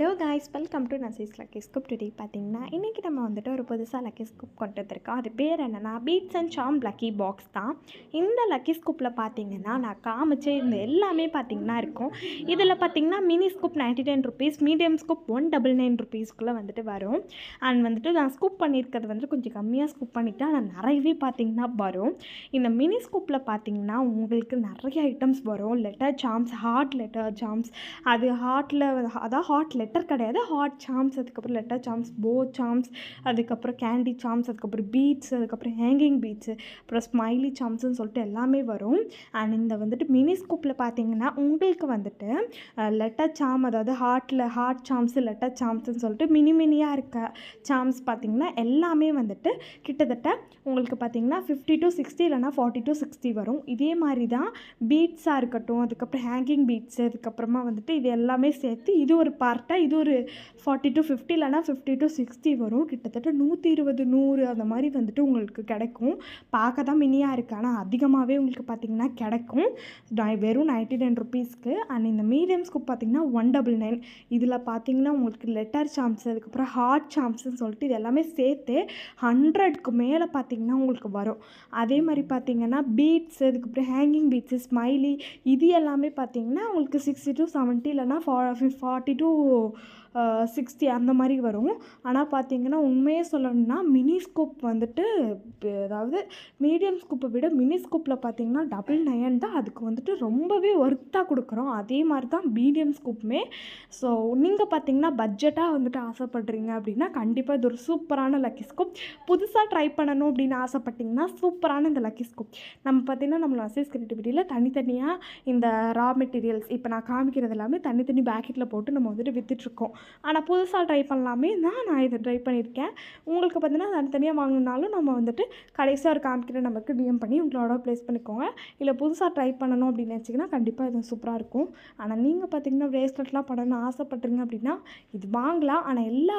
Hello guys, welcome to நசீஸ் lucky scoop. Today பார்த்தீங்கன்னா இன்றைக்கி நம்ம வந்துட்டு ஒரு புதுசாக லக்கி ஸ்கூப் கொண்டு வந்திருக்கோம். அது பேர் என்னென்னா beads and charm lucky box தான். இந்த லக்கி ஸ்கூப்பில் பார்த்தீங்கன்னா நான் காமிச்சே இந்த எல்லாமே பார்த்தீங்கன்னா இருக்கும். இதில் பார்த்தீங்கன்னா mini scoop 99 rupees, medium scoop 199 ருபீஸ்க்குள்ளே வந்துட்டு வரும். அண்ட் வந்துட்டு நான் ஸ்கூப் பண்ணியிருக்கிறது வந்துட்டு கொஞ்சம் கம்மியாக ஸ்கூப் பண்ணிக்கிட்டா நான் நிறையவே பார்த்தீங்கன்னா வரும். இந்த மினி ஸ்கூப்பில் பார்த்தீங்கன்னா உங்களுக்கு நிறைய ஐட்டம்ஸ் வரும். Letter charms, heart letter charms, அது ஹார்ட்டில் அதான் ஹார்ட் லெட்டர் கிடையாது, ஹார்ட் சாம்ஸ், அதுக்கப்புறம் லெட்டர் சாம்ஸ், போ சாம்ஸ், அதுக்கப்புறம் கேண்டி சாம்ஸ், அதுக்கப்புறம் பீட்ஸ், அதுக்கப்புறம் ஹேங்கிங் பீட்ஸு, அப்புறம் ஸ்மைலி சாம்ஸ்ன்னு சொல்லிட்டு எல்லாமே வரும். அண்ட் இந்த வந்துட்டு மினி ஸ்கூப்பில் பார்த்தீங்கன்னா உங்களுக்கு வந்துட்டு லெட்டர் சாம், அதாவது ஹார்ட் சாம்ஸு, லெட்டர் சாம்ஸ்ன்னு சொல்லிட்டு மினியாக இருக்க சாம்ஸ் பார்த்தீங்கன்னா எல்லாமே வந்துட்டு கிட்டத்தட்ட உங்களுக்கு பார்த்தீங்கன்னா 50 to 60 இல்லைனா 40 to 60 வரும். இதே மாதிரி தான் பீட்ஸாக இருக்கட்டும், அதுக்கப்புறம் ஹேங்கிங் பீட்ஸு, அதுக்கப்புறமா வந்துட்டு இது எல்லாமே சேர்த்து இது ஒரு பார்ட்டாக இது ஒரு 40 to 50 இல்லைனா 50 to 60 வரும். கிட்டத்தட்ட 120 100 அந்த மாதிரி வந்துட்டு உங்களுக்கு கிடைக்கும். பார்க்க தான் மினியாக இருக்குது, ஆனால் அதிகமாகவே உங்களுக்கு பார்த்திங்கன்னா கிடைக்கும் வெறும் 99 ருபீஸ்க்கு. அண்ட் இந்த மீடியம் ஸ்கூப் பார்த்திங்கன்னா 199. இதில் பார்த்திங்கன்னா உங்களுக்கு லெட்டர் சாம்ஸ், அதுக்கப்புறம் ஹார்ட் சாம்ஸ்ன்னு சொல்லிட்டு இது எல்லாமே சேர்த்து 100க்கு மேலே பார்த்திங்கன்னா உங்களுக்கு வரும். அதே மாதிரி பார்த்திங்கன்னா பீட்ஸ், அதுக்கப்புறம் ஹேங்கிங் பீட்ஸு, ஸ்மைலி, இது எல்லாமே பார்த்திங்கன்னா உங்களுக்கு 60 to 70 இல்லைனா 40 to 60 அந்த மாதிரி வரும். ஆனால் பார்த்திங்கன்னா உண்மையே சொல்லணும்னா மினி ஸ்கூப் வந்துட்டு அதாவது மீடியம் ஸ்கூப்பை விட மினி ஸ்கூப்பில் பார்த்திங்கன்னா 99 தான். அதுக்கு வந்துட்டு ரொம்பவே ஒர்த்தாக கொடுக்குறோம். அதே மாதிரி தான் மீடியம் ஸ்கூப்புமே. ஸோ நீங்கள் பார்த்திங்கன்னா பட்ஜெட்டாக வந்துட்டு ஆசைப்படுறீங்க அப்படின்னா கண்டிப்பாக இது ஒரு சூப்பரான லக்கி ஸ்கூப். புதுசாக ட்ரை பண்ணணும் அப்படின்னு ஆசைப்பட்டிங்கன்னா சூப்பரான இந்த லக்கி ஸ்கூப். நம்ம பார்த்திங்கன்னா நம்ம நசீஸ் கிரியேட்டிவிட்டியில் தனித்தனியாக இந்த ரா மெட்டீரியல்ஸ் இப்போ நான் காமிக்கிறது எல்லாமே தனித்தனி பேக்கெட்டில் போட்டு நம்ம வந்துட்டு விற்றுட்ருக்கோம். ஆனால் புதுசாக ட்ரை பண்ணலாமே தான் நான் இதை ட்ரை பண்ணியிருக்கேன். உங்களுக்கு பார்த்தீங்கன்னா தனித்தனியாக வாங்கினாலும் நம்ம வந்துட்டு கடைசியாக ஒரு காமிக்கிற நமக்கு டிஎம் பண்ணி உங்களோட ப்ளேஸ் பண்ணிக்கோங்க. இல்லை புதுசாக ட்ரை பண்ணணும் அப்படின்னு நினச்சிங்கன்னா கண்டிப்பாக இது சூப்பராக இருக்கும். ஆனால் நீங்கள் பார்த்தீங்கன்னா ப்ரேஸ்லெட்லாம் பண்ணணும்னு ஆசைப்பட்றீங்க அப்படின்னா இது வாங்கலாம். ஆனால் எல்லா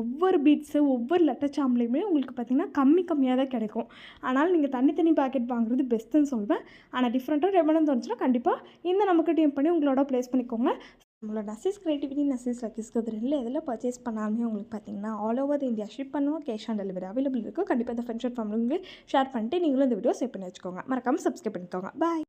ஒவ்வொரு பீட்ஸு, ஒவ்வொரு லெட்டர் சாம்லேயுமே உங்களுக்கு பார்த்திங்கன்னா கம்மியாக தான் கிடைக்கும். ஆனால் நீங்கள் தனித்தனி பேக்கெட் வாங்குறது பெஸ்ட்டுன்னு சொல்வேன். ஆனால் டிஃப்ரெண்ட்டாக ட்ரை பண்ணணும்னு தோணுச்சுன்னா கண்டிப்பாக இந்த நமக்கு டிஎம் பண்ணி உங்களோட ப்ளேஸ் பண்ணிக்கோங்க. நம்மளோட நசீஸ் கிரியேட்டிவிட்டி, நசீஸ் லக்கி ஸ்கூப் எதில் பர்ச்சேஸ் பண்ணாலுமே உங்களுக்கு பார்த்தீங்கன்னா ஆல் ஓவர் இந்தியா ஷிப் பண்ணுவோம். கேஷ் ஆன் டெலிவரி அவைலபிள் இருக்கும். கண்டிப்பாக இந்த ஃப்ரெண்ட்ஷிப் ஃபேமிலிக்கு ஷேர் பண்ணிட்டு நீங்களும் இந்த வீடியோ சேவ் பண்ணி வச்சுக்கோங்க. மறக்காமல் சப்ஸ்கிரைப் பண்ணிக்கோங்க. பாய்.